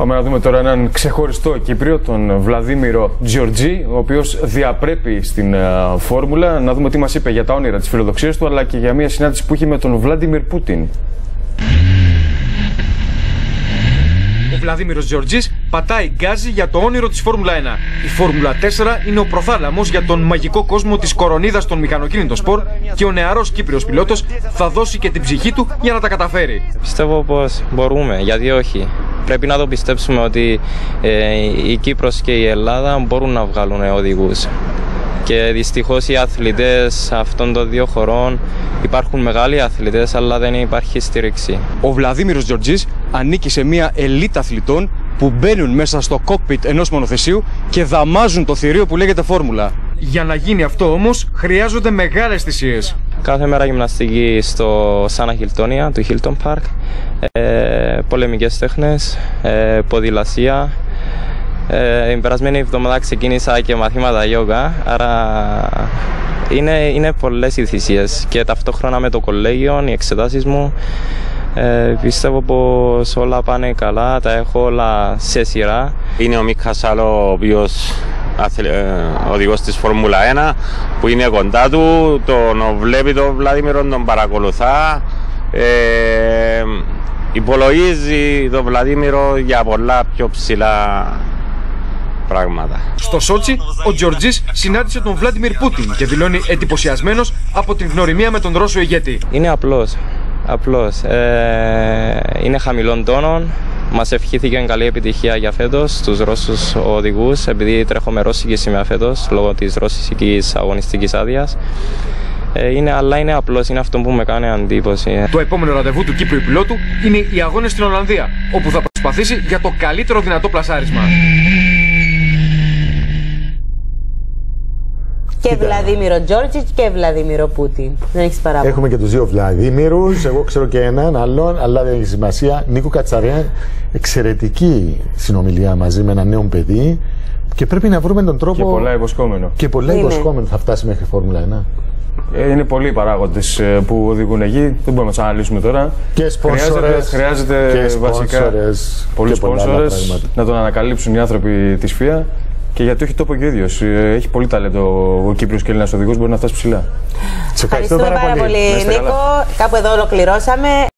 Πάμε να δούμε τώρα έναν ξεχωριστό Κύπριο, τον Βλαδίμηρο Τζιορτζή, ο οποίος διαπρέπει στην φόρμουλα. Να δούμε τι μας είπε για τα όνειρα της φιλοδοξίας του, αλλά και για μια συνάντηση που είχε με τον Βλάντιμιρ Πούτιν. Ο Βλαδίμηρος Τζιορτζής πατάει γκάζι για το όνειρο της Φόρμουλα 1. Η Φόρμουλα 4 είναι ο προθάλαμος για τον μαγικό κόσμο της κορονίδας των μηχανοκίνητων σπορ και ο νεαρός Κύπριος πιλότος θα δώσει και την ψυχή του για να τα καταφέρει. Πιστεύω πως μπορούμε, γιατί όχι. Πρέπει να το πιστέψουμε ότι η Κύπρος και η Ελλάδα μπορούν να βγάλουν οδηγούς. Και δυστυχώς οι αθλητές αυτών των δύο χωρών, υπάρχουν μεγάλοι αθλητές, αλλά δεν υπάρχει στήριξη. Ο Βλαδίμηρος Τζιορτζής ανήκει σε μια ελίτ αθλητών που μπαίνουν μέσα στο κόκπιτ ενός μονοθεσίου και δαμάζουν το θηρίο που λέγεται Φόρμουλα. Για να γίνει αυτό όμως χρειάζονται μεγάλες θυσίες. Κάθε μέρα γυμναστική στο Σάνα Χιλτόνια του Χίλτον Πάρκ, πολεμικές τέχνες, ποδηλασία. Την περασμένη εβδομάδα ξεκίνησα και μαθήματα γιόγκα, άρα είναι πολλές οι θυσίες και ταυτόχρονα με το κολέγιο, οι εξετάσεις μου. Πιστεύω πως όλα πάνε καλά, τα έχω όλα σε σειρά. Είναι ο Μίκα Σάλο, ο οποίος οδηγός της Φόρμουλα 1, που είναι κοντά του, τον βλέπει τον Βλαδίμηρο, τον παρακολουθά. Υπολογίζει τον Βλαδίμηρο για πολλά πιο ψηλά πράγματα. Στο Σότσι, ο Τζιορτζής συνάντησε τον Βλάντιμιρ Πούτιν και δηλώνει εντυπωσιασμένος από την γνωριμία με τον Ρώσο ηγέτη. Είναι απλός. Είναι χαμηλών τόνων. Μας ευχήθηκε καλή επιτυχία για φέτος στους Ρώσους οδηγούς, επειδή τρέχω με ρώσικη σημαία φέτος λόγω της ρώσικης αγωνιστικής άδειας. Αλλά είναι απλός, είναι αυτό που με κάνει εντύπωση. Το επόμενο ραντεβού του Κύπριου πιλότου είναι οι αγώνες στην Ολλανδία, όπου θα προσπαθήσει για το καλύτερο δυνατό πλασάρισμα. Και Βλαδίμηρο Τζιορτζή και Βλαδίμηρο Πούτιν. Δεν έχει παράπονο. Έχουμε και τους δύο Βλαδίμηρους. Εγώ ξέρω και έναν άλλον, αλλά δεν έχει σημασία. Νίκο Κατσαρέα, εξαιρετική συνομιλία μαζί με ένα νέο παιδί. Και πρέπει να βρούμε τον τρόπο. Και πολλά υποσχόμενο. Και πολλά υποσχόμενο θα φτάσει μέχρι Φόρμουλα 1. Είναι πολλοί οι παράγοντες που οδηγούν εκεί. Δεν μπορούμε να τους αναλύσουμε τώρα. Και σπόνσορες. Χρειάζεται βασικά πολλοί σπόνσορες να τον ανακαλύψουν οι άνθρωποι της ΦΙΑ. Και γιατί όχι τόπο και ο ίδιος. Έχει πολύ ταλέντο ο Κύπριος και Έλληνας οδηγός, μπορεί να φτάσει ψηλά. Ευχαριστούμε πάρα πολύ, Νίκο. Κάπου εδώ ολοκληρώσαμε.